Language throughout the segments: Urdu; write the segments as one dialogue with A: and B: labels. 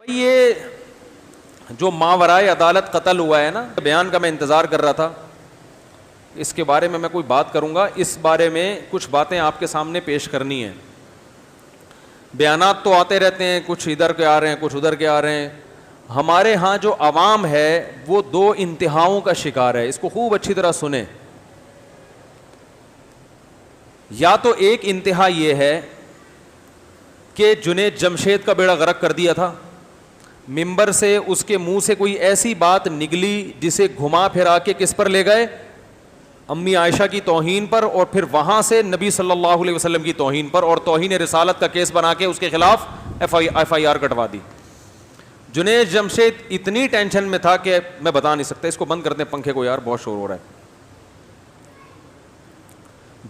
A: یہ جو ماورائے عدالت قتل ہوا ہے نا، بیان کا میں انتظار کر رہا تھا. اس کے بارے میں کوئی بات کروں گا. اس بارے میں کچھ باتیں آپ کے سامنے پیش کرنی ہیں. بیانات تو آتے رہتے ہیں، کچھ ادھر کے آ رہے ہیں، کچھ ادھر کے آ رہے ہیں. ہمارے ہاں جو عوام ہے وہ دو انتہاؤں کا شکار ہے. اس کو خوب اچھی طرح سنیں. یا تو ایک انتہا یہ ہے کہ جنید جمشید کا بیڑا غرق کر دیا تھا، ممبر سے اس کے منہ سے کوئی ایسی بات نکلی جسے گھما پھرا کے کس پر لے گئے؟ امی عائشہ کی توہین پر، اور پھر وہاں سے نبی صلی اللہ علیہ وسلم کی توہین پر، اور توہین رسالت کا کیس بنا کے اس کے خلاف ایف آئی آر کٹوا دی. جنید جمشید اتنی ٹینشن میں تھا کہ میں بتا نہیں سکتا. اس کو بند کرتے ہیں پنکھے کو یار، بہت شور ہو رہا ہے.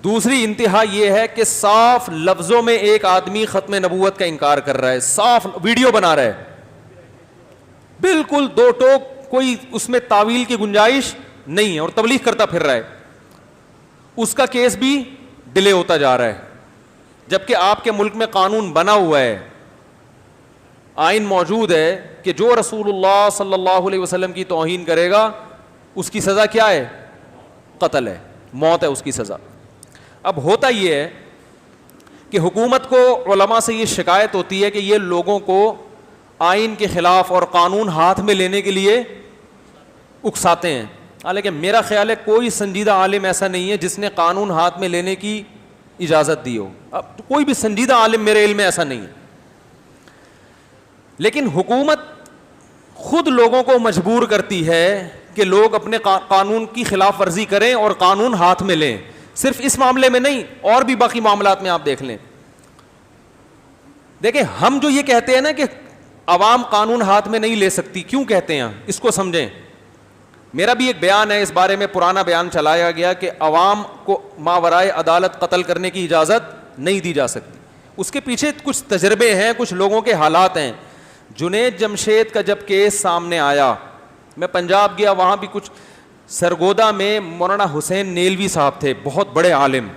A: دوسری انتہا یہ ہے کہ صاف لفظوں میں ایک آدمی ختم نبوت کا انکار کر رہا ہے، صاف ویڈیو بنا رہا ہے، بالکل دو ٹوک، کوئی اس میں تعویل کی گنجائش نہیں ہے، اور تبلیغ کرتا پھر رہا ہے. اس کا کیس بھی ڈیلے ہوتا جا رہا ہے، جبکہ آپ کے ملک میں قانون بنا ہوا ہے، آئین موجود ہے کہ جو رسول اللہ صلی اللہ علیہ وسلم کی توہین کرے گا اس کی سزا کیا ہے؟ قتل ہے، موت ہے اس کی سزا. اب ہوتا یہ ہے کہ حکومت کو علماء سے یہ شکایت ہوتی ہے کہ یہ لوگوں کو آئین کے خلاف اور قانون ہاتھ میں لینے کے لیے اکساتے ہیں. حالانکہ میرا خیال ہے کوئی سنجیدہ عالم ایسا نہیں ہے جس نے قانون ہاتھ میں لینے کی اجازت دی ہو. اب کوئی بھی سنجیدہ عالم میرے علم میں ایسا نہیں ہے. لیکن حکومت خود لوگوں کو مجبور کرتی ہے کہ لوگ اپنے قانون کی خلاف ورزی کریں اور قانون ہاتھ میں لیں. صرف اس معاملے میں نہیں، اور بھی باقی معاملات میں آپ دیکھ لیں. دیکھیں، ہم جو یہ کہتے ہیں نا کہ عوام قانون ہاتھ میں نہیں لے سکتی، کیوں کہتے ہیں اس کو سمجھیں. میرا بھی ایک بیان ہے اس بارے میں، پرانا بیان چلایا گیا کہ عوام کو ماورائے عدالت قتل کرنے کی اجازت نہیں دی جا سکتی. اس کے پیچھے کچھ تجربے ہیں، کچھ لوگوں کے حالات ہیں. جنید جمشید کا جب کیس سامنے آیا، میں پنجاب گیا، وہاں بھی کچھ سرگودا میں مولانا حسین نیلوی صاحب تھے، بہت بڑے عالم،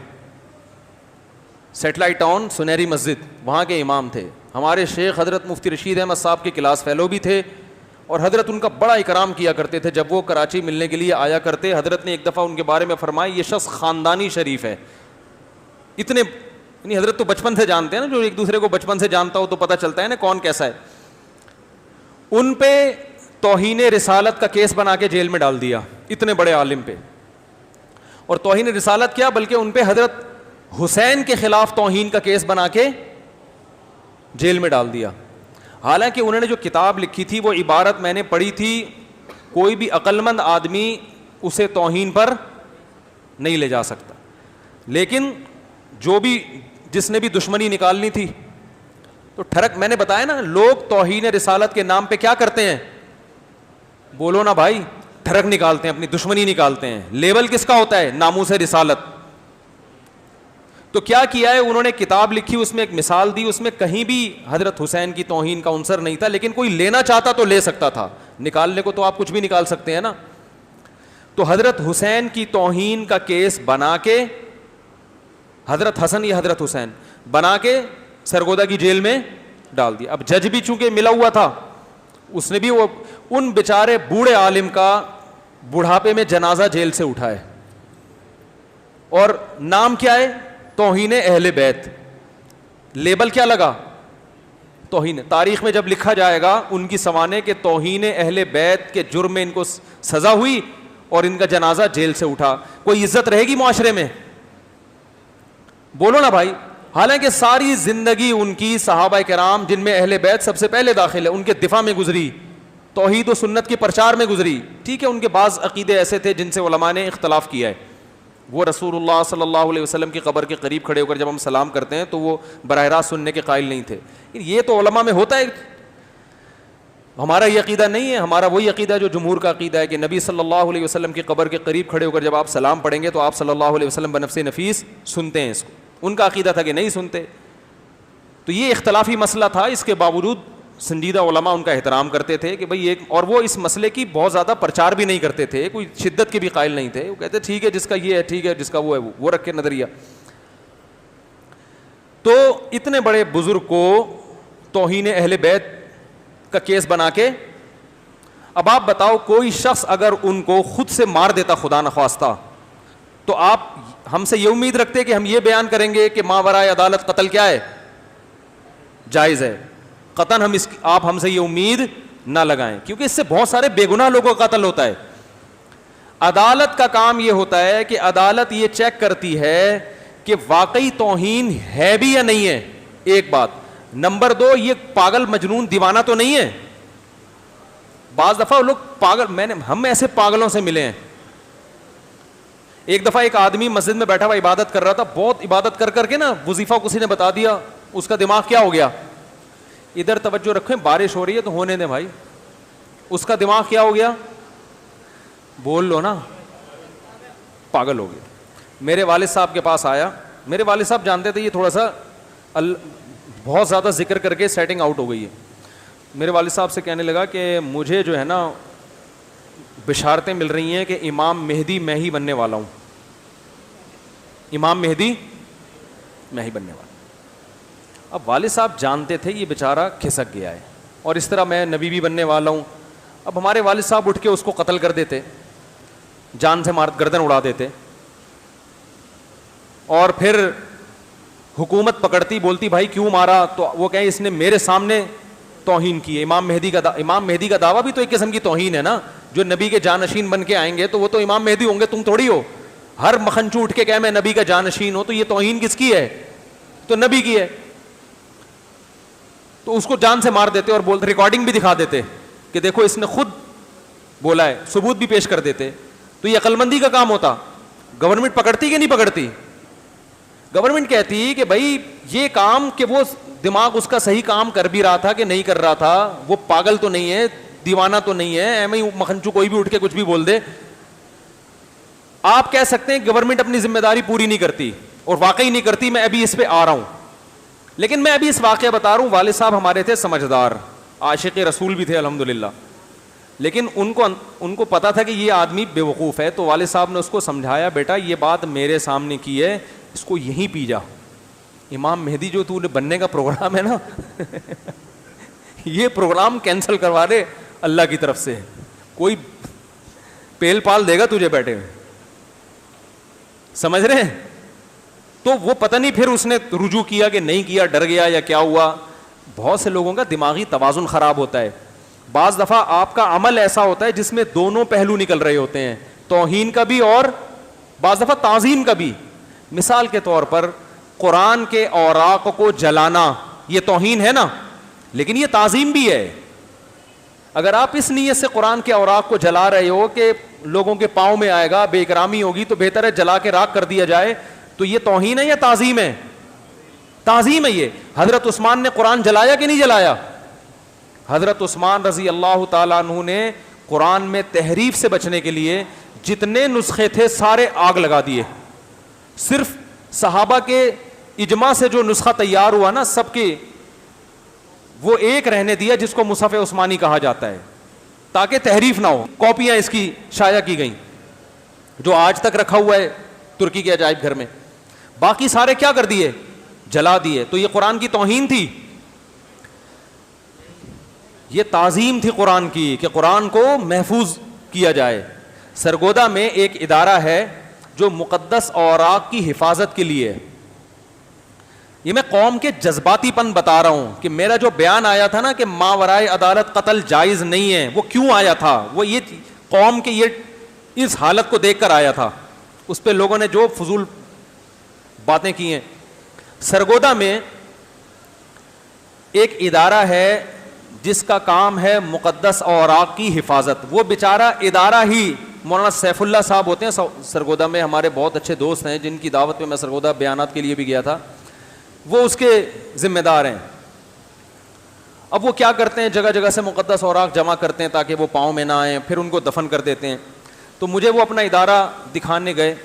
A: سیٹلائٹ ٹاؤن سنہری مسجد، وہاں کے امام تھے. ہمارے شیخ حضرت مفتی رشید احمد صاحب کے کلاس فیلو بھی تھے، اور حضرت ان کا بڑا اکرام کیا کرتے تھے. جب وہ کراچی ملنے کے لیے آیا کرتے، حضرت نے ایک دفعہ ان کے بارے میں فرمایا یہ شخص خاندانی شریف ہے. اتنے یعنی حضرت تو بچپن سے جانتے ہیں نا، جو ایک دوسرے کو بچپن سے جانتا ہو تو پتہ چلتا ہے نا کون کیسا ہے. ان پہ توہین رسالت کا کیس بنا کے جیل میں ڈال دیا، اتنے بڑے عالم پہ. اور توہین رسالت کیا، بلکہ ان پہ حضرت حسین کے خلاف توہین کا کیس بنا کے جیل میں ڈال دیا. حالانکہ انہوں نے جو کتاب لکھی تھی وہ عبارت میں نے پڑھی تھی، کوئی بھی عقل مند آدمی اسے توہین پر نہیں لے جا سکتا. لیکن جو بھی جس نے بھی دشمنی نکالنی تھی تو ٹھڑک، میں نے بتایا نا، لوگ توہین رسالت کے نام پہ کیا کرتے ہیں؟ بولو نا بھائی، ٹھڑک نکالتے ہیں، اپنی دشمنی نکالتے ہیں. لیبل کس کا ہوتا ہے؟ ناموس رسالت. تو کیا کیا ہے انہوں نے؟ کتاب لکھی، اس میں ایک مثال دی، اس میں کہیں بھی حضرت حسین کی توہین کا عنصر نہیں تھا، لیکن کوئی لینا چاہتا تو لے سکتا تھا. نکالنے کو تو آپ کچھ بھی نکال سکتے ہیں نا. تو حضرت حسین کی توہین کا کیس بنا کے، حضرت حسن یا حضرت حسین بنا کے سرگودا کی جیل میں ڈال دیا. اب جج بھی چونکہ ملا ہوا تھا، اس نے بھی وہ ان بیچارے بوڑھے عالم کا بڑھاپے میں جنازہ جیل سے اٹھائے. اور نام کیا ہے؟ توہین اہل بیت. لیبل کیا لگا؟ توہین. تاریخ میں جب لکھا جائے گا ان کی سوانے کے توہین اہل بیت کے جرم میں ان کو سزا ہوئی اور ان کا جنازہ جیل سے اٹھا. کوئی عزت رہے گی معاشرے میں؟ بولو نا بھائی. حالانکہ ساری زندگی ان کی صحابہ کرام، جن میں اہل بیت سب سے پہلے داخل ہے، ان کے دفاع میں گزری، توحید و سنت کے پرچار میں گزری. ٹھیک ہے، ان کے بعض عقیدے ایسے تھے جن سے علماء نے اختلاف کیا ہے. وہ رسول اللہ صلی اللہ علیہ وسلم کی قبر کے قریب کھڑے ہو کر جب ہم سلام کرتے ہیں تو وہ براہ راست سننے کے قائل نہیں تھے. یہ تو علماء میں ہوتا ہے. ہمارا یہ عقیدہ نہیں ہے. ہمارا وہی عقیدہ جو جمہور کا عقیدہ ہے کہ نبی صلی اللہ علیہ وسلم کی قبر کے قریب کھڑے ہو کر جب آپ سلام پڑھیں گے تو آپ صلی اللہ علیہ وسلم بنفس نفیس سنتے ہیں اس کو. ان کا عقیدہ تھا کہ نہیں سنتے. تو یہ اختلافی مسئلہ تھا. اس کے باوجود سنجیدہ علماء ان کا احترام کرتے تھے کہ بھئی ایک، اور وہ اس مسئلے کی بہت زیادہ پرچار بھی نہیں کرتے تھے، کوئی شدت کے بھی قائل نہیں تھے. وہ کہتے ٹھیک ہے جس کا یہ ہے ٹھیک ہے، جس کا وہ ہے وہ رکھ کے نظریہ. تو اتنے بڑے بزرگ کو توہین اہل بیت کا کیس بنا کے. اب آپ بتاؤ کوئی شخص اگر ان کو خود سے مار دیتا خدا نخواستہ, تو آپ ہم سے یہ امید رکھتے کہ ہم یہ بیان کریں گے کہ ماورائے عدالت قتل کیا ہے, جائز ہے؟ قطعاً آپ ہم سے یہ امید نہ لگائیں, کیونکہ اس سے بہت سارے بے گناہ لوگوں کا قتل ہوتا ہے. عدالت کا کام یہ ہوتا ہے کہ عدالت یہ چیک کرتی ہے کہ واقعی توہین ہے بھی یا نہیں ہے, ایک بات. نمبر 2, یہ پاگل مجنون دیوانہ تو نہیں ہے. بعض دفعہ لوگ پاگل, ہم ایسے پاگلوں سے ملے ہیں. ایک دفعہ ایک آدمی مسجد میں بیٹھا ہوا عبادت کر رہا تھا, بہت عبادت کر کر کے نا وظیفہ کسی نے بتا دیا, اس کا دماغ کیا ہو گیا, ادھر توجہ رکھیں, بارش ہو رہی ہے تو ہونے دیں بھائی, اس کا دماغ کیا ہو گیا, بول لو نا, پاگل ہو گیا. میرے والد صاحب کے پاس آیا, میرے والد صاحب جانتے تھے یہ تھوڑا سا بہت زیادہ ذکر کر کے سیٹنگ آؤٹ ہو گئی ہے. میرے والد صاحب سے کہنے لگا کہ مجھے جو ہے نا بشارتیں مل رہی ہیں کہ امام مہدی میں ہی بننے والا ہوں, امام مہدی میں ہی بننے والا. اب والد صاحب جانتے تھے یہ بیچارہ کھسک گیا ہے, اور اس طرح میں نبی بھی بننے والا ہوں. اب ہمارے والد صاحب اٹھ کے اس کو قتل کر دیتے, جان سے مار گردن اڑا دیتے, اور پھر حکومت پکڑتی, بولتی بھائی کیوں مارا, تو وہ کہیں اس نے میرے سامنے توہین کی ہے. امام مہدی کا دعویٰ بھی تو ایک قسم کی توہین ہے نا. جو نبی کے جانشین بن کے آئیں گے تو وہ تو امام مہدی ہوں گے, تم تھوڑی ہو. ہر مکھنچو اٹھ کے کہے میں نبی کا جانشین ہوں, تو یہ توہین کس کی ہے, تو نبی کی ہے. تو اس کو جان سے مار دیتے اور بولتے, ریکارڈنگ بھی دکھا دیتے کہ دیکھو اس نے خود بولا ہے, ثبوت بھی پیش کر دیتے. تو یہ عقل مندی کا کام ہوتا. گورنمنٹ پکڑتی کہ نہیں پکڑتی؟ گورنمنٹ کہتی کہ بھائی یہ کام, کہ وہ دماغ اس کا صحیح کام کر بھی رہا تھا کہ نہیں کر رہا تھا, وہ پاگل تو نہیں ہے, دیوانہ تو نہیں ہے, ایم مکھنچو کوئی بھی اٹھ کے کچھ بھی بول دے. آپ کہہ سکتے ہیں گورنمنٹ اپنی ذمہ داری پوری نہیں کرتی, اور واقعی نہیں کرتی. میں ابھی اس پہ آ رہا ہوں, لیکن میں ابھی اس واقعہ بتا رہا ہوں. والد صاحب ہمارے تھے سمجھدار, عاشق رسول بھی تھے الحمدللہ, لیکن ان کو پتا تھا کہ یہ آدمی بے وقوف ہے. تو والد صاحب نے اس کو سمجھایا, بیٹا یہ بات میرے سامنے کی ہے, اس کو یہیں پی جا. امام مہدی جو تو نے بننے کا پروگرام ہے نا یہ پروگرام کینسل کروا دے اللہ کی طرف سے, کوئی پیل پال دے گا تجھے بیٹھے ہوئے, سمجھ رہے ہیں؟ تو وہ پتہ نہیں پھر اس نے رجوع کیا کہ نہیں کیا, ڈر گیا یا کیا ہوا. بہت سے لوگوں کا دماغی توازن خراب ہوتا ہے. بعض دفعہ آپ کا عمل ایسا ہوتا ہے جس میں دونوں پہلو نکل رہے ہوتے ہیں, توہین کا بھی اور بعض دفعہ تعظیم کا بھی. مثال کے طور پر قرآن کے اوراق کو جلانا یہ توہین ہے نا, لیکن یہ تعظیم بھی ہے. اگر آپ اس نیت سے قرآن کے اوراق کو جلا رہے ہو کہ لوگوں کے پاؤں میں آئے گا, بے اکرامی ہوگی, تو بہتر ہے جلا کے راکھ کر دیا جائے. تو یہ توہین ہے یا تعظیم ہے؟ تعظیم ہے یہ. حضرت عثمان نے قرآن جلایا کہ نہیں جلایا؟ حضرت عثمان رضی اللہ تعالیٰ عنہ نے قرآن میں تحریف سے بچنے کے لیے جتنے نسخے تھے سارے آگ لگا دیے. صرف صحابہ کے اجماع سے جو نسخہ تیار ہوا نا سب کے, وہ ایک رہنے دیا جس کو مصحف عثمانی کہا جاتا ہے, تاکہ تحریف نہ ہو. کاپیاں اس کی شائع کی گئیں, جو آج تک رکھا ہوا ہے ترکی کے عجائب گھر میں. باقی سارے کیا کر دیے؟ جلا دیے. تو یہ قرآن کی توہین تھی؟ یہ تعظیم تھی قرآن کی, کہ قرآن کو محفوظ کیا جائے. سرگودا میں ایک ادارہ ہے جو مقدس اوراق کی حفاظت کے لیے. یہ میں قوم کے جذباتی پن بتا رہا ہوں کہ میرا جو بیان آیا تھا نا کہ ماورائے عدالت قتل جائز نہیں ہے, وہ کیوں آیا تھا؟ وہ یہ قوم کے یہ اس حالت کو دیکھ کر آیا تھا. اس پہ لوگوں نے جو فضول باتیں کی ہیں. سرگودا میں ایک ادارہ ہے جس کا کام ہے مقدس اوراق کی حفاظت. وہ بیچارہ ادارہ ہی, مولانا سیف اللہ صاحب ہوتے ہیں سرگودا میں, ہمارے بہت اچھے دوست ہیں جن کی دعوت میں سرگودا بیانات کے لیے بھی گیا تھا, وہ اس کے ذمہ دار ہیں. اب وہ کیا کرتے ہیں, جگہ جگہ سے مقدس اوراق جمع کرتے ہیں تاکہ وہ پاؤں میں نہ آئیں, پھر ان کو دفن کر دیتے ہیں. تو مجھے وہ اپنا ادارہ دکھانے گئے.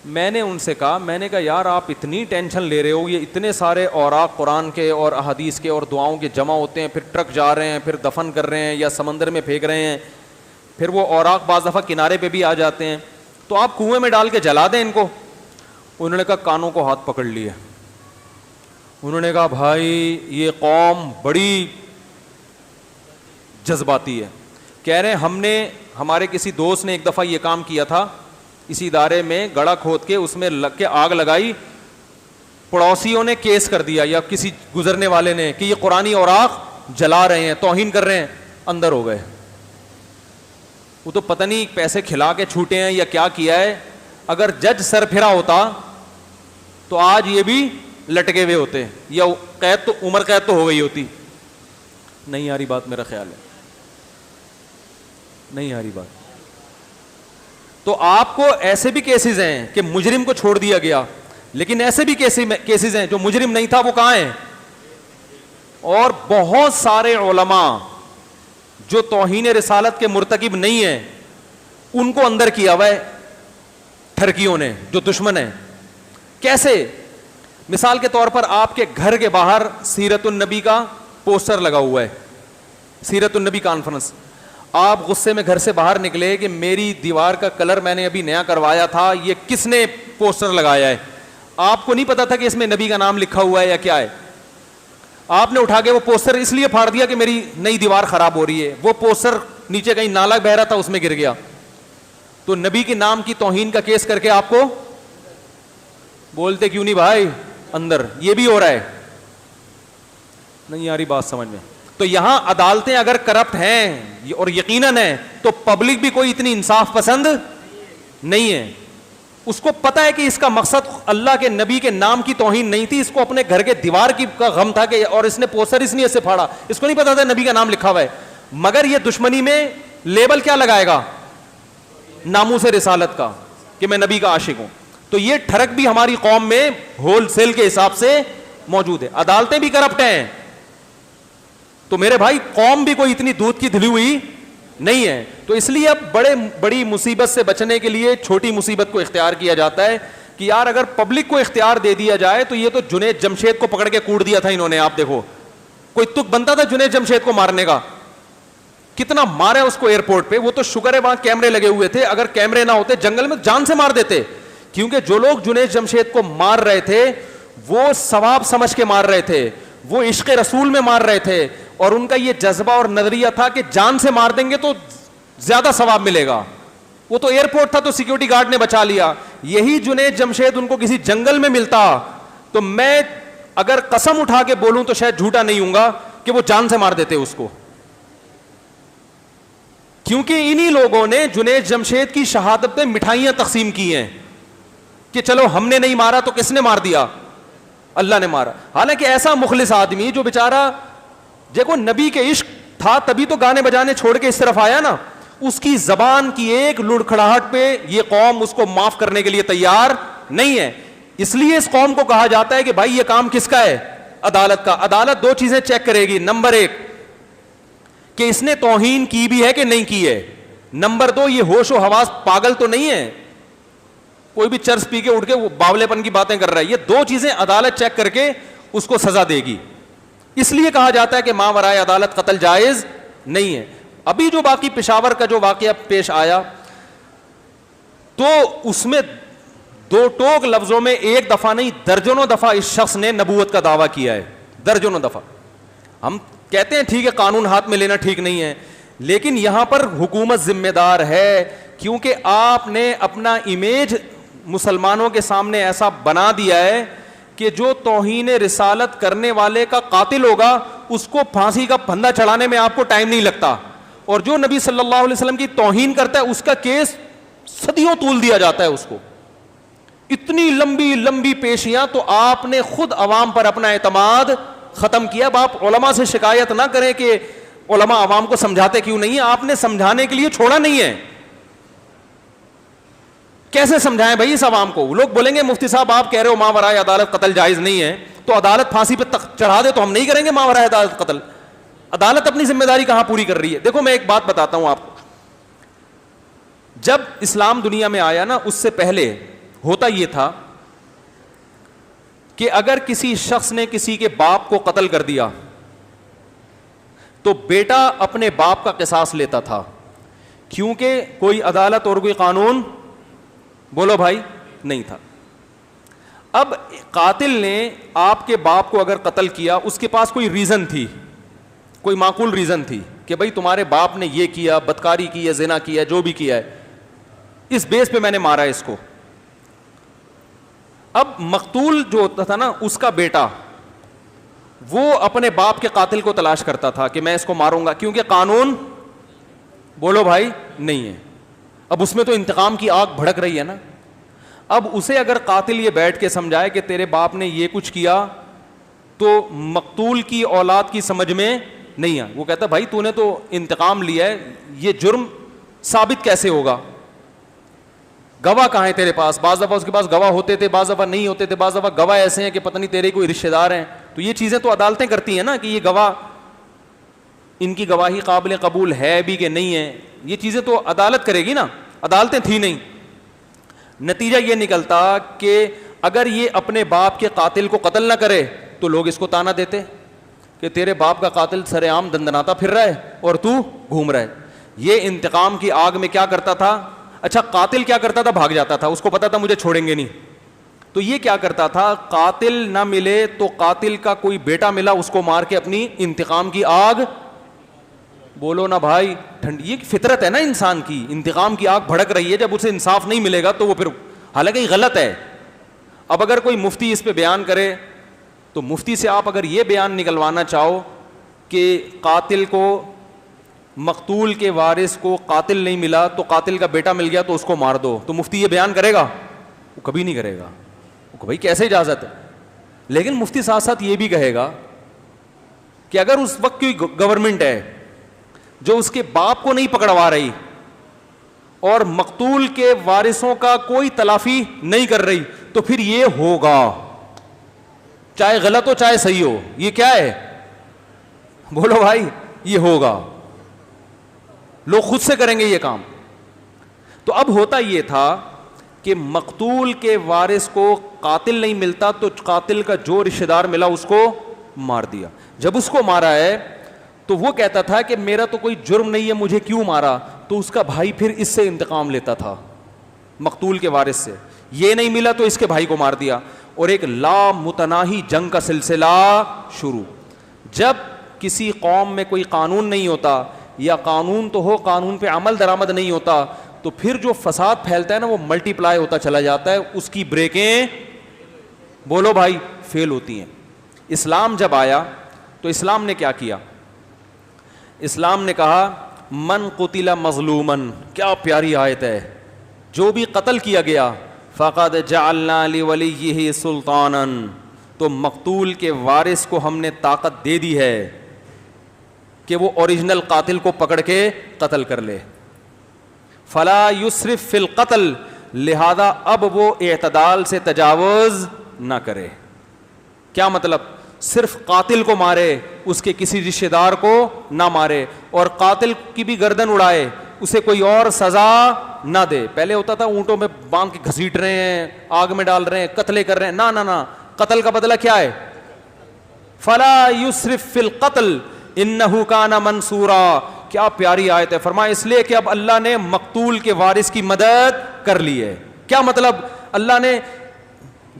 A: میں نے ان سے کہا, میں نے کہا یار آپ اتنی ٹینشن لے رہے ہو, یہ اتنے سارے اوراق قرآن کے اور احادیث کے اور دعاؤں کے جمع ہوتے ہیں, پھر ٹرک جا رہے ہیں, پھر دفن کر رہے ہیں یا سمندر میں پھینک رہے ہیں, پھر وہ اوراق بعض دفعہ کنارے پہ بھی آ جاتے ہیں, تو آپ کنویں میں ڈال کے جلا دیں ان کو. انہوں نے کہا, کانوں کو ہاتھ پکڑ لیے. انہوں نے کہا بھائی یہ قوم بڑی جذباتی ہے. کہہ رہے ہیں ہم نے, ہمارے کسی دوست نے ایک دفعہ یہ کام کیا تھا اسی ادارے میں, گڑھا کھود کے اس میں لگ کے آگ لگائی, پڑوسیوں نے کیس کر دیا یا کسی گزرنے والے نے کہ یہ قرآنی اوراق جلا رہے ہیں, توہین کر رہے ہیں, اندر ہو گئے. وہ تو پتہ نہیں پیسے کھلا کے چھوٹے ہیں یا کیا کیا ہے. اگر جج سر پھرا ہوتا تو آج یہ بھی لٹکے ہوئے ہوتے, یا قید تو عمر قید تو ہو گئی ہوتی. نہیں آ رہی بات, میرا خیال ہے نہیں آ رہی بات. تو آپ کو ایسے بھی کیسز ہیں کہ مجرم کو چھوڑ دیا گیا, لیکن ایسے بھی کیسز ہیں جو مجرم نہیں تھا وہ کہاں ہیں. اور بہت سارے علماء جو توہین رسالت کے مرتکب نہیں ہیں ان کو اندر کیا ہوا ہے ٹھرکیوں نے, جو دشمن ہیں. کیسے؟ مثال کے طور پر آپ کے گھر کے باہر سیرت النبی کا پوسٹر لگا ہوا ہے, سیرت النبی کانفرنس. آپ غصے میں گھر سے باہر نکلے کہ میری دیوار کا کلر میں نے ابھی نیا کروایا تھا, یہ کس نے پوسٹر لگایا ہے؟ آپ کو نہیں پتا تھا کہ اس میں نبی کا نام لکھا ہوا ہے یا کیا ہے. آپ نے اٹھا کے وہ پوسٹر اس لیے پھاڑ دیا کہ میری نئی دیوار خراب ہو رہی ہے. وہ پوسٹر نیچے کہیں نالا بہ رہا تھا, اس میں گر گیا. تو نبی کے نام کی توہین کا کیس کر کے آپ کو بولتے کیوں نہیں بھائی اندر. یہ بھی ہو رہا ہے. نہیں آ رہی بات سمجھ میں. تو یہاں عدالتیں اگر کرپٹ ہیں اور یقیناً ہیں تو پبلک بھی کوئی اتنی انصاف پسند نہیں ہے. اس کو پتا ہے کہ اس کا مقصد اللہ کے نبی کے نام کی توہین نہیں تھی, اس کو اپنے گھر کے دیوار کی کا غم تھا کہ, اور اس نے پوسٹر اس لیے سے پھاڑا, اس کو نہیں پتا تھا نبی کا نام لکھا ہوا ہے. مگر یہ دشمنی میں لیبل کیا لگائے گا؟ ناموس رسالت کا, کہ میں نبی کا عاشق ہوں. تو یہ ٹھرک بھی ہماری قوم میں ہول سیل کے حساب سے موجود ہے. عدالتیں بھی کرپٹ ہیں. تو میرے بھائی قوم بھی کوئی اتنی دودھ کی دھلی ہوئی نہیں ہے. تو اس لیے اب بڑی مصیبت سے بچنے کے لیے چھوٹی مصیبت کو اختیار کیا جاتا ہے کہ یار اگر پبلک کو اختیار دے دیا جائے تو یہ تو جنید جمشید کو پکڑ کے کوڑ دیا تھا انہوں نے. آپ دیکھو کوئی تک بنتا تھا جنید جمشید کو مارنے کا, کتنا مارا اس کو ایئرپورٹ پہ. وہ تو شکر ہے وہاں کیمرے لگے ہوئے تھے, اگر کیمرے نہ ہوتے جنگل میں جان سے مار دیتے. کیونکہ جو لوگ جنید جمشید کو مار رہے تھے وہ ثواب سمجھ کے مار رہے تھے, وہ عشق رسول میں مار رہے تھے, اور ان کا یہ جذبہ اور نظریہ تھا کہ جان سے مار دیں گے تو زیادہ ثواب ملے گا. وہ تو ایئرپورٹ تھا تو سیکیورٹی گارڈ نے بچا لیا. یہی جنید جمشید ان کو کسی جنگل میں ملتا تو میں اگر قسم اٹھا کے بولوں تو شاید جھوٹا نہیں ہوں گا کہ وہ جان سے مار دیتے اس کو. کیونکہ انہی لوگوں نے جنید جمشید کی شہادت پہ مٹھائیاں تقسیم کی ہیں کہ چلو ہم نے نہیں مارا تو کس نے مار دیا؟ اللہ نے مارا. حالانکہ ایسا مخلص آدمی جو بیچارہ دیکھو نبی کے عشق تھا تبھی تو گانے بجانے چھوڑ کے اس طرف آیا نا. اس کی زبان کی ایک لڑکھڑاہٹ پہ یہ قوم اس کو معاف کرنے کے لیے تیار نہیں ہے. اس لیے اس قوم کو کہا جاتا ہے کہ بھائی یہ کام کس کا ہے؟ عدالت کا. عدالت دو چیزیں چیک کرے گی. نمبر ایک کہ اس نے توہین کی بھی ہے کہ نہیں کی ہے. نمبر دو یہ ہوش و حواس پاگل تو نہیں ہے, کوئی بھی چرس پی کے اٹھ کے وہ باولے پن کی باتیں کر رہا ہے. یہ دو چیزیں عدالت چیک کر کے اس کو سزا دے گی. اس لیے کہا جاتا ہے کہ ماورائے عدالت قتل جائز نہیں ہے. ابھی جو باقی پشاور کا جو واقعہ پیش آیا تو اس میں دو ٹوک لفظوں میں ایک دفعہ نہیں درجنوں دفعہ اس شخص نے نبوت کا دعویٰ کیا ہے, درجنوں دفعہ. ہم کہتے ہیں ٹھیک ہے قانون ہاتھ میں لینا ٹھیک نہیں ہے, لیکن یہاں پر حکومت ذمہ دار ہے, کیونکہ آپ نے اپنا امیج مسلمانوں کے سامنے ایسا بنا دیا ہے کہ جو توہین رسالت کرنے والے کا قاتل ہوگا اس کو پھانسی کا پھندا چڑھانے میں آپ کو ٹائم نہیں لگتا, اور جو نبی صلی اللہ علیہ وسلم کی توہین کرتا ہے اس کا کیس صدیوں طول دیا جاتا ہے اس کو. اتنی لمبی لمبی پیشیاں. تو آپ نے خود عوام پر اپنا اعتماد ختم کیا. اب آپ علماء سے شکایت نہ کریں کہ علماء عوام کو سمجھاتے کیوں نہیں ہیں. آپ نے سمجھانے کے لیے چھوڑا نہیں ہے. کیسے سمجھائیں بھائی اس عوام کو؟ لوگ بولیں گے مفتی صاحب آپ کہہ رہے ہو ماورائے عدالت قتل جائز نہیں ہے, تو عدالت پھانسی پہ چڑھا دے تو ہم نہیں کریں گے ماورائے عدالت قتل. عدالت اپنی ذمہ داری کہاں پوری کر رہی ہے؟ دیکھو میں ایک بات بتاتا ہوں آپ کو. جب اسلام دنیا میں آیا نا اس سے پہلے ہوتا یہ تھا کہ اگر کسی شخص نے کسی کے باپ کو قتل کر دیا تو بیٹا اپنے باپ کا قصاص لیتا تھا, کیونکہ کوئی عدالت اور کوئی قانون بولو بھائی نہیں تھا. اب قاتل نے آپ کے باپ کو اگر قتل کیا اس کے پاس کوئی ریزن تھی, کوئی معقول ریزن تھی, کہ بھائی تمہارے باپ نے یہ کیا, بدکاری کی ہے, زنا کیا ہے, جو بھی کیا ہے, اس بیس پہ میں نے مارا ہے اس کو. اب مقتول جو ہوتا تھا نا, اس کا بیٹا وہ اپنے باپ کے قاتل کو تلاش کرتا تھا کہ میں اس کو ماروں گا, کیونکہ قانون بولو بھائی نہیں ہے. اب اس میں تو انتقام کی آگ بھڑک رہی ہے نا. اب اسے اگر قاتل یہ بیٹھ کے سمجھائے کہ تیرے باپ نے یہ کچھ کیا, تو مقتول کی اولاد کی سمجھ میں نہیں ہے. وہ کہتا بھائی تو نے تو انتقام لیا ہے, یہ جرم ثابت کیسے ہوگا, گواہ کہاں ہے تیرے پاس؟ بعض دفعہ اس کے پاس گواہ ہوتے تھے, بعض دفعہ نہیں ہوتے تھے, بعض دفعہ گواہ ایسے ہیں کہ پتہ نہیں تیرے کوئی رشتہ دار ہیں. تو یہ چیزیں تو عدالتیں کرتی ہیں نا کہ یہ گواہ, ان کی گواہی قابل قبول ہے بھی کہ نہیں ہے, یہ چیزیں تو عدالت کرے گی نا. عدالتیں تھیں نہیں. نتیجہ یہ نکلتا کہ اگر یہ اپنے باپ کے قاتل کو قتل نہ کرے تو لوگ اس کو تانا دیتے کہ تیرے باپ کا قاتل سر عام دندناتا پھر رہا ہے اور تو گھوم رہا ہے. یہ انتقام کی آگ میں کیا کرتا تھا؟ اچھا قاتل کیا کرتا تھا؟ بھاگ جاتا تھا, اس کو پتا تھا مجھے چھوڑیں گے نہیں. تو یہ کیا کرتا تھا, قاتل نہ ملے تو قاتل کا کوئی بیٹا ملا, اس کو مار کے اپنی انتقام کی آگ, بولو نا بھائی, یہ فطرت ہے نا انسان کی. انتقام کی آگ بھڑک رہی ہے, جب اسے انصاف نہیں ملے گا تو وہ پھر, حالانکہ یہ غلط ہے. اب اگر کوئی مفتی اس پہ بیان کرے تو مفتی سے آپ اگر یہ بیان نکلوانا چاہو کہ قاتل کو, مقتول کے وارث کو قاتل نہیں ملا تو قاتل کا بیٹا مل گیا تو اس کو مار دو, تو مفتی یہ بیان کرے گا؟ وہ کبھی نہیں کرے گا. وہ بھائی کیسے اجازت ہے؟ لیکن مفتی ساتھ ساتھ یہ بھی کہے گا کہ اگر اس وقت کی گورنمنٹ ہے جو اس کے باپ کو نہیں پکڑوا رہی اور مقتول کے وارثوں کا کوئی تلافی نہیں کر رہی, تو پھر یہ ہوگا, چاہے غلط ہو چاہے صحیح ہو. یہ کیا ہے؟ بولو بھائی, یہ ہوگا. لوگ خود سے کریں گے یہ کام. تو اب ہوتا یہ تھا کہ مقتول کے وارث کو قاتل نہیں ملتا تو قاتل کا جو رشتہ دار ملا اس کو مار دیا. جب اس کو مارا ہے تو وہ کہتا تھا کہ میرا تو کوئی جرم نہیں ہے, مجھے کیوں مارا؟ تو اس کا بھائی پھر اس سے انتقام لیتا تھا مقتول کے وارث سے. یہ نہیں ملا تو اس کے بھائی کو مار دیا, اور ایک لا متناہی جنگ کا سلسلہ شروع. جب کسی قوم میں کوئی قانون نہیں ہوتا, یا قانون تو ہو قانون پہ عمل درآمد نہیں ہوتا, تو پھر جو فساد پھیلتا ہے نا وہ ملٹی پلائی ہوتا چلا جاتا ہے, اس کی بریکیں بولو بھائی فیل ہوتی ہیں. اسلام جب آیا تو اسلام نے کیا کیا؟ اسلام نے کہا من قتل مظلومن, کیا پیاری آیت ہے, جو بھی قتل کیا گیا فقد جعلنا لولیہ سلطانا, تو مقتول کے وارث کو ہم نے طاقت دے دی ہے کہ وہ اوریجنل قاتل کو پکڑ کے قتل کر لے. فلا یسرف فی القتل, لہذا اب وہ اعتدال سے تجاوز نہ کرے. کیا مطلب؟ صرف قاتل کو مارے, اس کے کسی رشتہ دار کو نہ مارے, اور قاتل کی بھی گردن اڑائے, اسے کوئی اور سزا نہ دے. پہلے ہوتا تھا اونٹوں میں باندھ کے گھسیٹ رہے ہیں, آگ میں ڈال رہے ہیں, قتلے کر رہے ہیں, نہ قتل کا بدلہ کیا ہے؟ فلا یسرف فی القتل انہ کان منصورا. کیا پیاری آیت ہے. فرمایا اس لیے کہ اب اللہ نے مقتول کے وارث کی مدد کر لی ہے. کیا مطلب؟ اللہ نے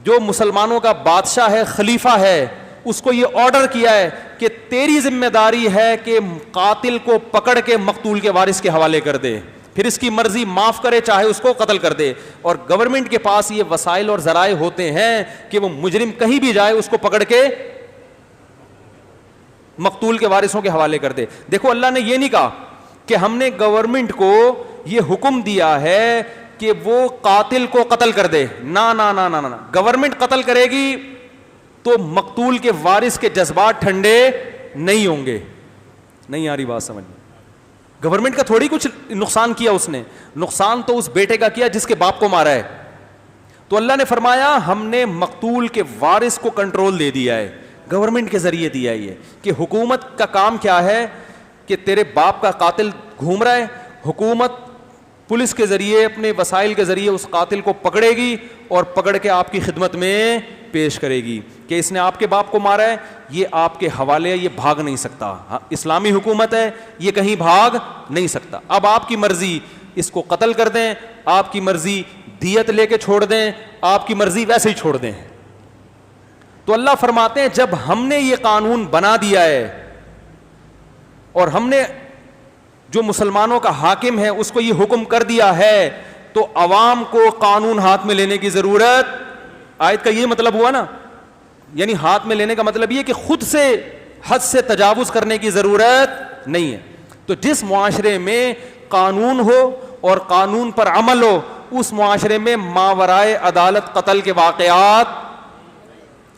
A: جو مسلمانوں کا بادشاہ ہے, خلیفہ ہے, اس کو یہ آرڈر کیا ہے کہ تیری ذمہ داری ہے کہ قاتل کو پکڑ کے مقتول کے وارث کے حوالے کر دے, پھر اس کی مرضی معاف کرے چاہے اس کو قتل کر دے. اور گورنمنٹ کے پاس یہ وسائل اور ذرائع ہوتے ہیں کہ وہ مجرم کہیں بھی جائے اس کو پکڑ کے مقتول کے وارثوں کے حوالے کر دے. دیکھو اللہ نے یہ نہیں کہا کہ ہم نے گورنمنٹ کو یہ حکم دیا ہے کہ وہ قاتل کو قتل کر دے. نہ گورنمنٹ قتل کرے گی تو مقتول کے وارث کے جذبات ٹھنڈے نہیں ہوں گے. نہیں آ رہی بات سمجھ میں؟ گورنمنٹ کا تھوڑی کچھ نقصان کیا اس نے, نقصان تو اس بیٹے کا کیا جس کے باپ کو مارا ہے. تو اللہ نے فرمایا ہم نے مقتول کے وارث کو کنٹرول دے دیا ہے, گورنمنٹ کے ذریعے دیا ہے. یہ کہ حکومت کا کام کیا ہے کہ تیرے باپ کا قاتل گھوم رہا ہے, حکومت پولیس کے ذریعے اپنے وسائل کے ذریعے اس قاتل کو پکڑے گی اور پکڑ کے آپ کی خدمت میں پیش کرے گی کہ اس نے آپ کے باپ کو مارا ہے, یہ آپ کے حوالے ہے, یہ بھاگ نہیں سکتا. اسلامی حکومت ہے, یہ کہیں بھاگ نہیں سکتا. اب آپ کی مرضی اس کو قتل کر دیں, آپ کی مرضی دیت لے کے چھوڑ دیں, آپ کی مرضی ویسے ہی چھوڑ دیں. تو اللہ فرماتے ہیں جب ہم نے یہ قانون بنا دیا ہے اور ہم نے جو مسلمانوں کا حاکم ہے اس کو یہ حکم کر دیا ہے تو عوام کو قانون ہاتھ میں لینے کی ضرورت, آیت کا یہ مطلب ہوا نا, یعنی ہاتھ میں لینے کا مطلب یہ کہ خود سے حد سے تجاوز کرنے کی ضرورت نہیں ہے. تو جس معاشرے میں قانون ہو اور قانون پر عمل ہو اس معاشرے میں ماورائے عدالت قتل کے واقعات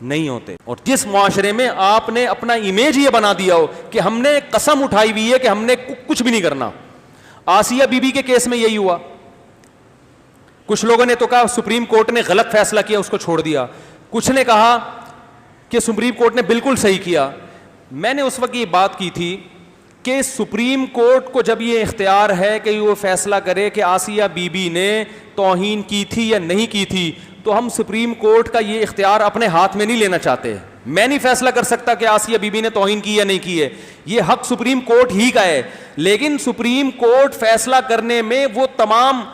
A: نہیں ہوتے. اور جس معاشرے میں آپ نے اپنا امیج یہ بنا دیا ہو کہ ہم نے قسم اٹھائی ہوئی ہے کہ ہم نے کچھ بھی نہیں کرنا. آسیہ بی بی کے کیس میں یہی ہوا. کچھ لوگوں نے تو کہا سپریم کورٹ نے غلط فیصلہ کیا, اس کو چھوڑ دیا. کچھ نے کہا کہ سپریم کورٹ نے بالکل صحیح کیا. میں نے اس وقت یہ بات کی تھی کہ سپریم کورٹ کو جب یہ اختیار ہے کہ وہ فیصلہ کرے کہ آسیہ بی بی نے توہین کی تھی یا نہیں کی تھی, تو ہم سپریم کورٹ کا یہ اختیار اپنے ہاتھ میں نہیں لینا چاہتے. میں نہیں فیصلہ کر سکتا کہ آسیہ بی بی نے توہین کی یا نہیں کی ہے, یہ حق سپریم کورٹ ہی کا ہے. لیکن سپریم کورٹ فیصلہ کرنے میں وہ تمام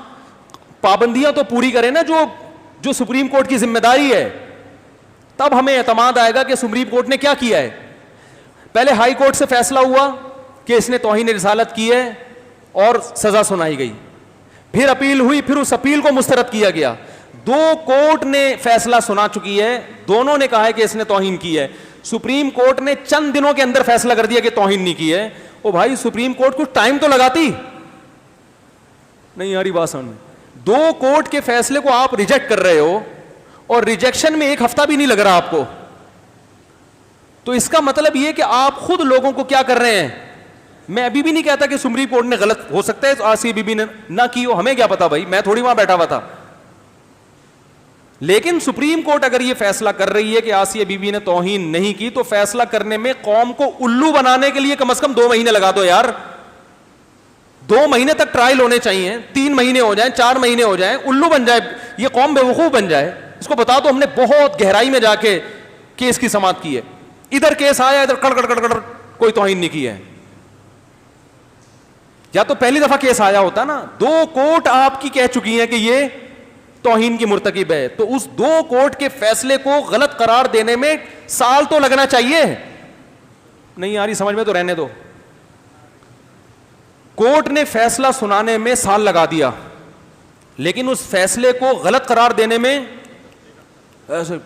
A: پابندیاں تو پوری کرے نا جو سپریم کورٹ کی ذمہ داری ہے, تب ہمیں اعتماد آئے گا کہ سپریم کورٹ نے کیا کیا ہے. پہلے ہائی کورٹ سے فیصلہ ہوا کہ اس نے توہین رسالت کی ہے اور سزا سنائی گئی, پھر اپیل ہوئی, پھر اس اپیل کو مسترد کیا گیا. دو کورٹ نے فیصلہ سنا چکی ہے, دونوں نے کہا ہے کہ اس نے توہین کی ہے. سپریم کورٹ نے چند دنوں کے اندر فیصلہ کر دیا کہ توہین نہیں کی ہے. او بھائی سپریم کورٹ کچھ ٹائم تو لگاتی نہیں. یاری بات سمجھ میں, دو کورٹ کے فیصلے کو آپ ریجیکٹ کر رہے ہو اور ریجیکشن میں ایک ہفتہ بھی نہیں لگ رہا آپ کو, تو اس کا مطلب یہ کہ آپ خود لوگوں کو کیا کر رہے ہیں. میں ابھی بھی نہیں کہتا کہ سپریم کورٹ نے غلط, ہو سکتا ہے آسیہ بی بی نے نہ کی ہو, ہمیں کیا پتا بھائی, میں تھوڑی وہاں بیٹھا ہوا تھا. لیکن سپریم کورٹ اگر یہ فیصلہ کر رہی ہے کہ آسیہ بی بی نے توہین نہیں کی, تو فیصلہ کرنے میں قوم کو الو بنانے کے لیے کم از کم 2 مہینے لگا دو یار. 2 مہینے تک ٹرائل ہونے چاہیے, 3 مہینے ہو جائیں, 4 مہینے ہو جائیں, الو بن جائے, یہ قوم بیوقوف بن جائے. اس کو بتا دو ہم نے بہت گہرائی میں جا کے کیس کی سماعت کی ہے, ادھر کیس آیا, ادھر کڑ کڑ کڑ کڑ کوئی توہین نہیں کی ہے. یا تو پہلی دفعہ کیس آیا ہوتا نا, 2 کورٹ آپ کی کہہ چکی ہیں کہ یہ توہین کی مرتکب ہے, تو اس 2 کورٹ کے فیصلے کو غلط قرار دینے میں سال تو لگنا چاہیے. نہیں آ رہی سمجھ میں تو رہنے دو. کورٹ نے فیصلہ سنانے میں سال لگا دیا, لیکن اس فیصلے کو غلط قرار دینے میں ایسے,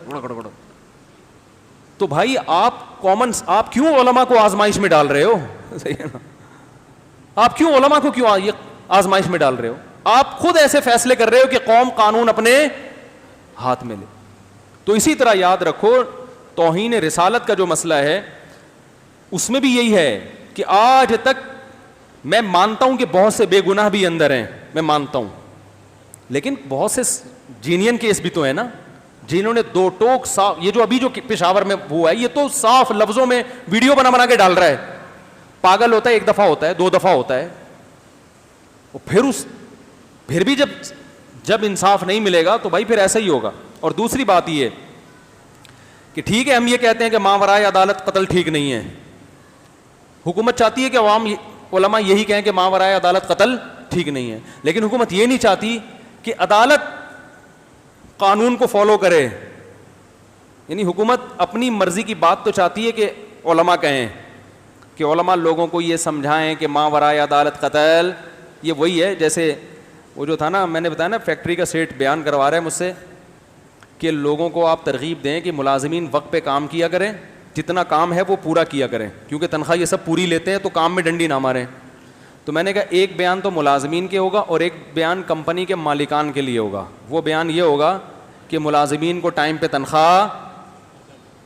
A: تو بھائی آپ کیوں علماء کو آزمائش میں ڈال رہے ہو؟ صحیح ہے نا, آپ کیوں علماء کو کیوں آزمائش میں ڈال رہے ہو؟ آپ خود ایسے فیصلے کر رہے ہو کہ قوم قانون اپنے ہاتھ میں لے. تو اسی طرح یاد رکھو توہین رسالت کا جو مسئلہ ہے اس میں بھی یہی ہے کہ آج تک میں مانتا ہوں کہ بہت سے بے گناہ بھی اندر ہیں, میں مانتا ہوں, لیکن بہت سے جینین کیس بھی تو ہیں نا, جنہوں نے 2 ٹوک صاف, یہ جو ابھی جو پشاور میں ہوا ہے یہ تو صاف لفظوں میں ویڈیو بنا کے ڈال رہا ہے. پاگل ہوتا ہے, 1 دفعہ ہوتا ہے, 2 دفعہ ہوتا ہے, پھر بھی جب انصاف نہیں ملے گا تو بھائی پھر ایسا ہی ہوگا. اور دوسری بات یہ کہ ٹھیک ہے ہم یہ کہتے ہیں کہ ماورائے عدالت قتل ٹھیک نہیں ہے, حکومت چاہتی ہے کہ عوام علماء یہی کہیں کہ ماورائے عدالت قتل ٹھیک نہیں ہے, لیکن حکومت یہ نہیں چاہتی کہ عدالت قانون کو فالو کرے. یعنی حکومت اپنی مرضی کی بات تو چاہتی ہے کہ علماء کہیں, کہ علماء لوگوں کو یہ سمجھائیں کہ ماورائے عدالت قتل. یہ وہی ہے جیسے وہ جو تھا نا, میں نے بتایا نا فیکٹری کا سیٹ بیان کروا رہا ہے مجھ سے کہ لوگوں کو آپ ترغیب دیں کہ ملازمین وقت پہ کام کیا کریں, جتنا کام ہے وہ پورا کیا کریں, کیونکہ تنخواہ یہ سب پوری لیتے ہیں تو کام میں ڈنڈی نہ ماریں. تو میں نے کہا ایک بیان تو ملازمین کے ہوگا اور ایک بیان کمپنی کے مالکان کے لیے ہوگا. وہ بیان یہ ہوگا کہ ملازمین کو ٹائم پہ تنخواہ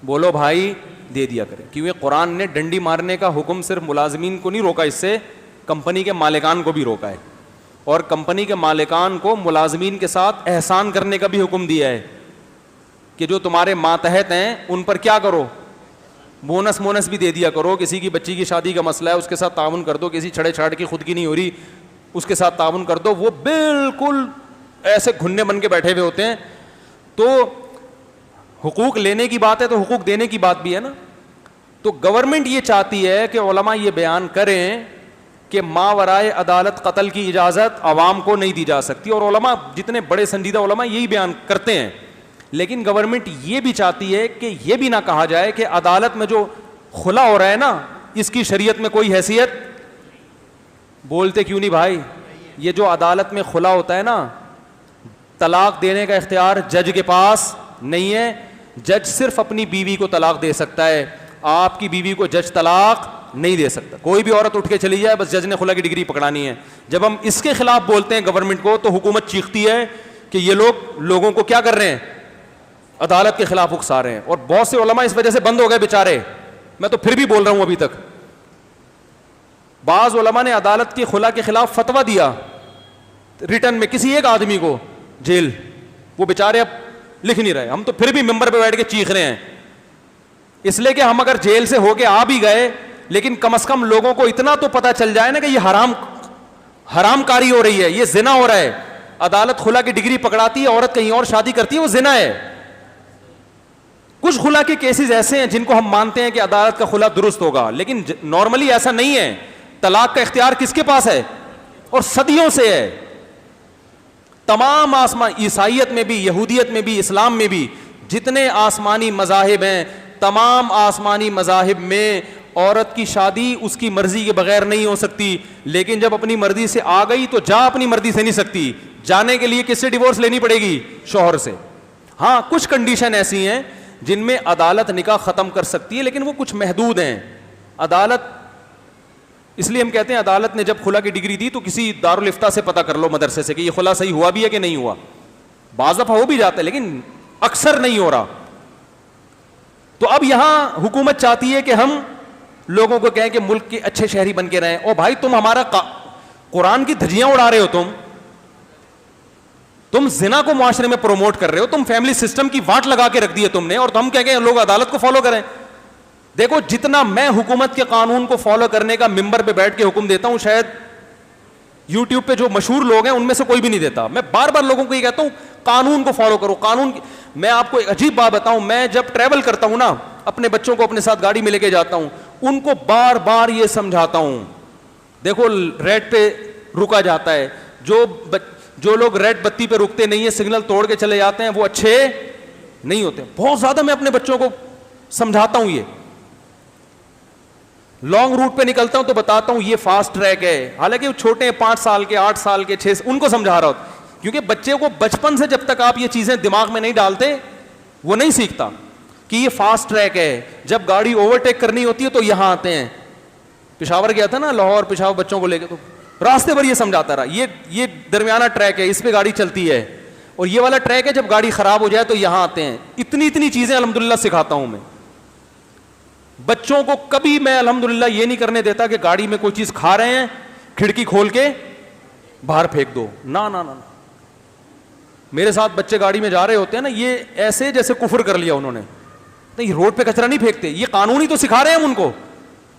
A: بولو بھائی دے دیا کریں, کیونکہ قرآن نے ڈنڈی مارنے کا حکم صرف ملازمین کو نہیں روکا, اس سے کمپنی کے مالکان کو بھی روکا ہے, اور کمپنی کے مالکان کو ملازمین کے ساتھ احسان کرنے کا بھی حکم دیا ہے کہ جو تمہارے ماتحت ہیں ان پر کیا کرو, بونس بھی دے دیا کرو. کسی کی بچی کی شادی کا مسئلہ ہے اس کے ساتھ تعاون کر دو, کسی چھڑے چھاڑ کی خود کی نہیں ہو رہی اس کے ساتھ تعاون کر دو. وہ بالکل ایسے گھننے بن کے بیٹھے ہوئے ہوتے ہیں. تو حقوق لینے کی بات ہے تو حقوق دینے کی بات بھی ہے نا. تو گورنمنٹ یہ چاہتی ہے کہ علماء یہ بیان کریں کہ ماورائے عدالت قتل کی اجازت عوام کو نہیں دی جا سکتی, اور علماء جتنے بڑے سنجیدہ علماء یہی بیان کرتے ہیں. لیکن گورنمنٹ یہ بھی چاہتی ہے کہ یہ بھی نہ کہا جائے کہ عدالت میں جو خلا ہو رہا ہے نا اس کی شریعت میں کوئی حیثیت بولتے کیوں نہیں بھائی؟ یہ جو عدالت میں خلا ہوتا ہے نا، طلاق دینے کا اختیار جج کے پاس نہیں ہے. جج صرف اپنی بیوی کو طلاق دے سکتا ہے، آپ کی بیوی کو جج طلاق نہیں دے سکتا. کوئی بھی عورت اٹھ کے چلی جائے، بس جج نے خلا کی ڈگری پکڑانی ہے. جب ہم اس کے خلاف بولتے ہیں گورنمنٹ کو، تو حکومت چیختی ہے کہ یہ لوگوں کو کیا کر رہے ہیں؟ عدالت کے خلاف اکسا رہے ہیں. اور بہت سے علماء اس وجہ سے بند ہو گئے بیچارے. میں تو پھر بھی بول رہا ہوں ابھی تک. بعض علماء نے عدالت کی خلا کے خلاف فتویٰ دیا ریٹن میں، کسی ایک آدمی کو جیل. وہ بیچارے اب لکھ نہیں رہے. ہم تو پھر بھی ممبر پہ بیٹھ کے چیخ رہے ہیں، اس لیے کہ ہم اگر جیل سے ہو کے آ بھی گئے، لیکن کم از کم لوگوں کو اتنا تو پتا چل جائے نا کہ یہ حرام کاری ہو رہی ہے، یہ زنا ہو رہا ہے. عدالت خلا کی ڈگری پکڑاتی ہے، عورت کہیں اور شادی کرتی ہے، وہ زنا ہے. کچھ خلا کے کیسز ایسے ہیں جن کو ہم مانتے ہیں کہ عدالت کا خلا درست ہوگا، لیکن نارملی ایسا نہیں ہے. طلاق کا اختیار کس کے پاس ہے؟ اور صدیوں سے ہے. تمام عیسائیت میں بھی، یہودیت میں بھی، اسلام میں بھی جتنے آسمانی مذاہب ہیں، تمام آسمانی مذاہب میں عورت کی شادی اس کی مرضی کے بغیر نہیں ہو سکتی. لیکن جب اپنی مرضی سے آ گئی تو اپنی مرضی سے نہیں سکتی. جانے کے لیے کس سے ڈیورس لینی پڑے گی؟ شوہر سے. ہاں کچھ کنڈیشن ایسی ہیں جن میں عدالت نکاح ختم کر سکتی ہے، لیکن وہ کچھ محدود ہیں. عدالت، اس لیے ہم کہتے ہیں عدالت نے جب خلا کی ڈگری دی تو کسی دارالفتہ سے پتہ کر لو، مدرسے سے، کہ یہ خلا صحیح ہوا بھی ہے کہ نہیں ہوا. بعض دفعہ ہو بھی جاتا ہے لیکن اکثر نہیں ہو رہا. تو اب یہاں حکومت چاہتی ہے کہ ہم لوگوں کو کہیں کہ ملک کے اچھے شہری بن کے رہیں. او بھائی تم ہمارا قرآن کی دھجیاں اڑا رہے ہو، تم زنا کو معاشرے میں پروموٹ کر رہے ہو، تم فیملی سسٹم کی واٹ لگا کے رکھ دی ہے تم نے، اور ہم کہیں کہ لوگ عدالت کو فالو کریں. دیکھو جتنا میں حکومت کے قانون کو فالو کرنے کا ممبر پہ بیٹھ کے حکم دیتا ہوں، شاید یوٹیوب پہ جو مشہور لوگ ہیں ان میں سے کوئی بھی نہیں دیتا. میں بار بار لوگوں کو یہ کہتا ہوں قانون کو فالو کرو. میں آپ کو ایک عجیب بات بتاؤں، میں جب ٹریول کرتا ہوں نا، اپنے بچوں کو اپنے ساتھ گاڑی میں لے کے جاتا ہوں، ان کو بار بار یہ سمجھاتا ہوں، دیکھو ریڈ پہ رکا جاتا ہے، جو لوگ ریڈ بتی پہ رکتے نہیں ہیں، سگنل توڑ کے چلے جاتے ہیں، وہ اچھے نہیں ہوتے. بہت زیادہ میں اپنے بچوں کو سمجھاتا ہوں. یہ لانگ روٹ پہ نکلتا ہوں تو بتاتا ہوں یہ فاسٹ ٹریک ہے، حالانکہ وہ چھوٹے ہیں، 5 سال کے، 8 سال کے، 6، ان کو سمجھا رہا ہوتا. کیونکہ بچے کو بچپن سے جب تک آپ یہ چیزیں دماغ میں نہیں ڈالتے، وہ نہیں سیکھتا کہ یہ فاسٹ ٹریک ہے. جب گاڑی اوورٹیک کرنی ہوتی ہے تو یہاں آتے ہیں. پشاور گیا تھا نا، لاہور پشاور بچوں کو لے کے، تو راستے پر یہ سمجھاتا رہا یہ درمیانہ ٹریک ہے، اس پہ گاڑی چلتی ہے، اور یہ والا ٹریک ہے جب گاڑی خراب ہو جائے تو یہاں آتے ہیں. اتنی چیزیں الحمدللہ سکھاتا ہوں میں بچوں کو. کبھی میں الحمدللہ یہ نہیں کرنے دیتا کہ گاڑی میں کوئی چیز کھا رہے ہیں کھڑکی کھول کے باہر پھینک دو. نہ نہ نہ، میرے ساتھ بچے گاڑی میں جا رہے ہوتے ہیں نا، یہ ایسے جیسے کفر کر لیا انہوں نے. نہیں، روڈ پہ کچرا نہیں پھینکتے، یہ قانونی تو سکھا رہے ہیں ہم ان کو.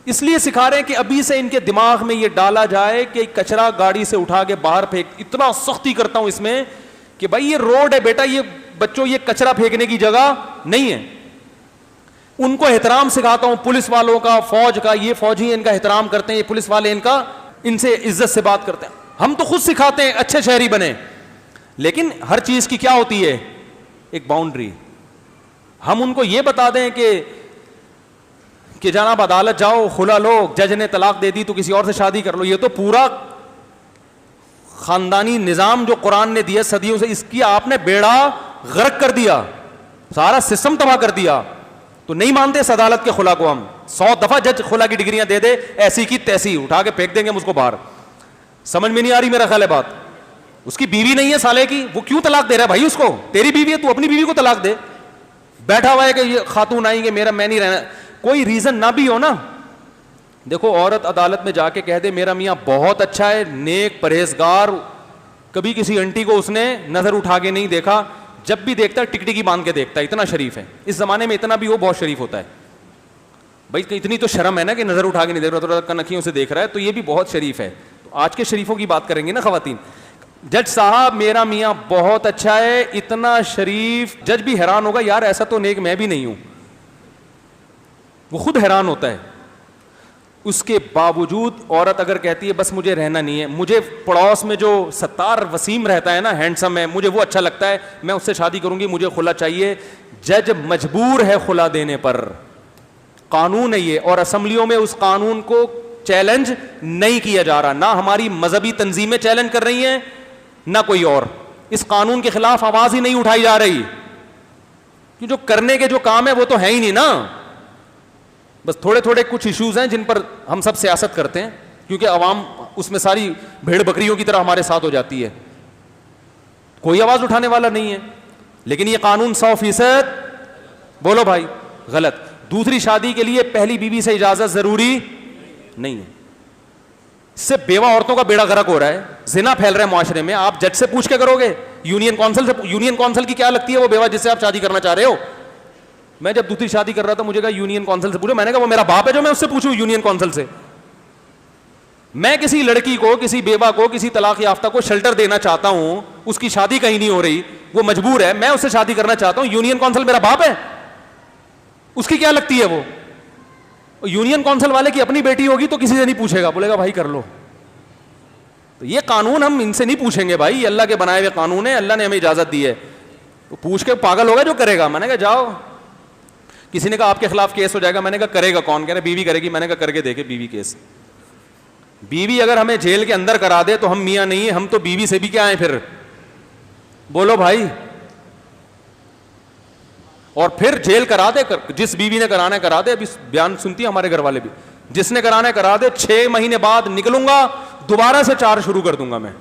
A: اس لیے سکھا رہے ہیں کہ ابھی سے ان کے دماغ میں یہ ڈالا جائے کہ کچرا گاڑی سے اٹھا کے باہر پھینک. اتنا سختی کرتا ہوں اس میں کہ بھائی یہ روڈ ہے بیٹا، یہ بچوں یہ کچرا پھینکنے کی جگہ نہیں ہے. ان کو احترام سکھاتا ہوں، پولیس والوں کا، فوج کا. یہ فوجی ان کا احترام کرتے ہیں، یہ پولیس والے ان سے عزت سے بات کرتے ہیں. ہم تو خود سکھاتے ہیں اچھے شہری بنے، لیکن ہر چیز کی کیا ہوتی ہے؟ ایک باؤنڈری. ہم ان کو یہ بتا دیں کہ جناب عدالت جاؤ، خلا لو، جج نے طلاق دے دی تو کسی اور سے شادی کر لو. یہ تو پورا خاندانی نظام جو قرآن نے دیا صدیوں سے، اس کی آپ نے بیڑا غرق کر دیا، سارا سسٹم تباہ کر دیا. تو نہیں مانتے اس عدالت کے خلا کو. ہم 100 دفعہ جج خلا کی ڈگریاں دے دے، ایسی کی تیسی اٹھا کے پھینک دیں گے ہم اس کو باہر. سمجھ میں نہیں آ رہی میرا خیال ہے بات. اس کی بیوی نہیں ہے سالے کی، وہ کیوں طلاق دے رہا ہے بھائی اس کو؟ تیری بیوی ہے، تو اپنی بیوی کو طلاق دے. بیٹھا ہوا ہے کہ یہ خاتون آئیں گے میں نہیں رہنا، کوئی ریزن نہ بھی ہو نا. دیکھو عورت عدالت میں جا کے کہہ دے میرا میاں بہت اچھا ہے، نیک، پرہیزگار، کبھی کسی انٹی کو اس نے نظر اٹھا کے نہیں دیکھا، جب بھی دیکھتا ہے ٹکٹکی باندھ کے دیکھتا ہے، اتنا شریف ہے. اس زمانے میں اتنا بھی وہ بہت شریف ہوتا ہے بھائی. اتنی تو شرم ہے نا کہ نظر اٹھا کے نہیں دیکھ رہا، تھوڑا کنکھیوں سے دیکھ رہا ہے، تو یہ بھی بہت شریف ہے. تو آج کے شریفوں کی بات کریں گے نا خواتین. جج صاحب میرا میاں بہت اچھا ہے، اتنا شریف. جج بھی حیران ہوگا، یار ایسا تو نیک میں بھی نہیں ہوں. وہ خود حیران ہوتا ہے. اس کے باوجود عورت اگر کہتی ہے بس مجھے رہنا نہیں ہے، مجھے پڑوس میں جو ستار وسیم رہتا ہے نا، ہینڈسم ہے، مجھے وہ اچھا لگتا ہے، میں اس سے شادی کروں گی، مجھے خلا چاہیے. جج مجبور ہے خلا دینے پر، قانون ہے یہ. اور اسمبلیوں میں اس قانون کو چیلنج نہیں کیا جا رہا, نہ ہماری مذہبی تنظیمیں چیلنج کر رہی ہیں نہ کوئی اور. اس قانون کے خلاف آواز ہی نہیں اٹھائی جا رہی, کہ جو کرنے کے جو کام ہے وہ تو ہے ہی نہیں نا. بس تھوڑے تھوڑے کچھ ایشوز ہیں جن پر ہم سب سیاست کرتے ہیں, کیونکہ عوام اس میں ساری بھیڑ بکریوں کی طرح ہمارے ساتھ ہو جاتی ہے, کوئی آواز اٹھانے والا نہیں ہے. لیکن یہ قانون 100% بولو بھائی غلط. دوسری شادی کے لیے پہلی بیوی سے اجازت ضروری نہیں ہے. اس سے بیوہ عورتوں کا بیڑا غرق ہو رہا ہے, زنا پھیل رہا ہے معاشرے میں. آپ جج سے پوچھ کے کرو گے, یونین کونسل سے, یونین کونسل کی کیا لگتی ہے وہ بیوہ جس سے آپ شادی کرنا چاہ رہے ہو؟ میں جب دوسری شادی کر رہا تھا مجھے کہا یونین کونسل سے پوچھو, میں نے کہا وہ میرا باپ ہے جو میں اس سے پوچھوں یونین کونسل سے؟ میں کسی لڑکی کو, کسی بیوہ کو, کسی طلاق یافتہ کو شیلٹر دینا چاہتا ہوں, اس کی شادی کہیں نہیں ہو رہی, وہ مجبور ہے, میں اس سے شادی کرنا چاہتا ہوں, یونین کونسل میرا باپ ہے؟ اس کی کیا لگتی ہے وہ؟ یونین کونسل والے کی اپنی بیٹی ہوگی تو کسی سے نہیں پوچھے گا, بولے گا بھائی کر لو. تو یہ قانون ہم ان سے نہیں پوچھیں گے بھائی, اللہ کے بنائے ہوئے قانون ہے, اللہ نے ہمیں اجازت دی ہے. تو پوچھ کے پاگل ہوگا جو کرے گا. میں نے کہا جاؤ. کسی نے کہا آپ کے خلاف کیس ہو جائے گا, میں نے کہا کرے گا کون؟ کہہ رہے بیوی کرے گی. میں نے کہا کر کے دیکھے بیوی کیس. بیوی اگر ہمیں جیل کے اندر کرا دے تو ہم میاں نہیں ہیں, ہم تو بیوی سے بھی کیا ہیں پھر, بولو بھائی. اور پھر جیل کرا دے, جس بیوی نے کرانا ہے کرا دے. ابھی بیان سنتی ہیں ہمارے گھر والے بھی, جس نے کرانا ہے کرا دے, 6 مہینے بعد نکلوں گا دوبارہ سے 4 شروع کر دوں گا میں.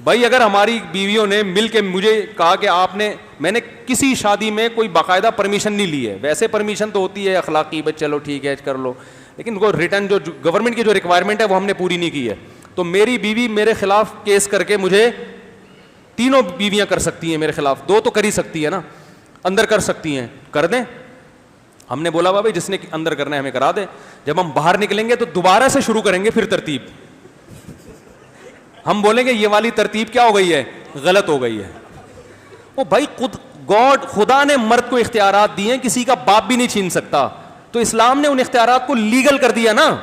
A: بھائی اگر ہماری بیویوں نے مل کے مجھے کہا کہ آپ نے, میں نے کسی شادی میں کوئی باقاعدہ پرمیشن نہیں لی ہے, ویسے پرمیشن تو ہوتی ہے اخلاقی, بس چلو ٹھیک ہے کر لو, لیکن وہ ریٹرن جو گورنمنٹ کی جو ریکوائرمنٹ ہے وہ ہم نے پوری نہیں کی ہے. تو میری بیوی میرے خلاف کیس کر کے مجھے, 3 بیویاں کر سکتی ہیں میرے خلاف, 2 تو کر ہی سکتی ہے نا, اندر کر سکتی ہیں, کر دیں. ہم نے بولا بھائی جس نے اندر کرنا ہے ہمیں کرا دے. جب ہم باہر نکلیں گے تو دوبارہ سے شروع کریں گے پھر ترتیب. ہم بولیں گے یہ والی ترتیب کیا ہو گئی ہے, غلط ہو گئی ہے. وہ بھائی خدا نے مرد کو اختیارات دیے ہیں, کسی کا باپ بھی نہیں چھین سکتا. تو اسلام نے ان اختیارات کو لیگل کر دیا نا,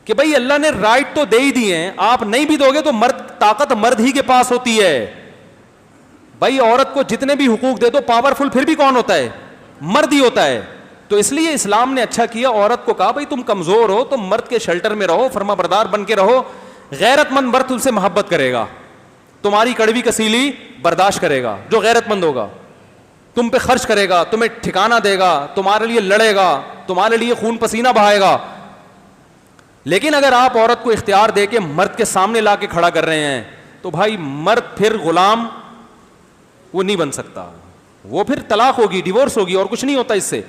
A: کہ بھائی اللہ نے رائٹ تو دے ہی دیے ہیں, آپ نہیں بھی دو گے تو طاقت مرد ہی کے پاس ہوتی ہے. بھائی عورت کو جتنے بھی حقوق دے دو, پاورفل پھر بھی کون ہوتا ہے, مرد ہی ہوتا ہے. تو اس لیے اسلام نے اچھا کیا, عورت کو کہا بھائی تم کمزور ہو, تم مرد کے شیلٹر میں رہو, فرما بردار بن کے رہو. غیرت مند مرد تم سے محبت کرے گا, تمہاری کڑوی کسیلی برداشت کرے گا. جو غیرت مند ہوگا تم پہ خرچ کرے گا, تمہیں ٹھکانہ دے گا, تمہارے لیے لڑے گا, تمہارے لیے خون پسینہ بہائے گا. لیکن اگر آپ عورت کو اختیار دے کے مرد کے سامنے لا کے کھڑا کر رہے ہیں تو بھائی مرد پھر غلام وہ نہیں بن سکتا, وہ پھر طلاق ہوگی, ڈیورس ہوگی, اور کچھ نہیں ہوتا اس سے.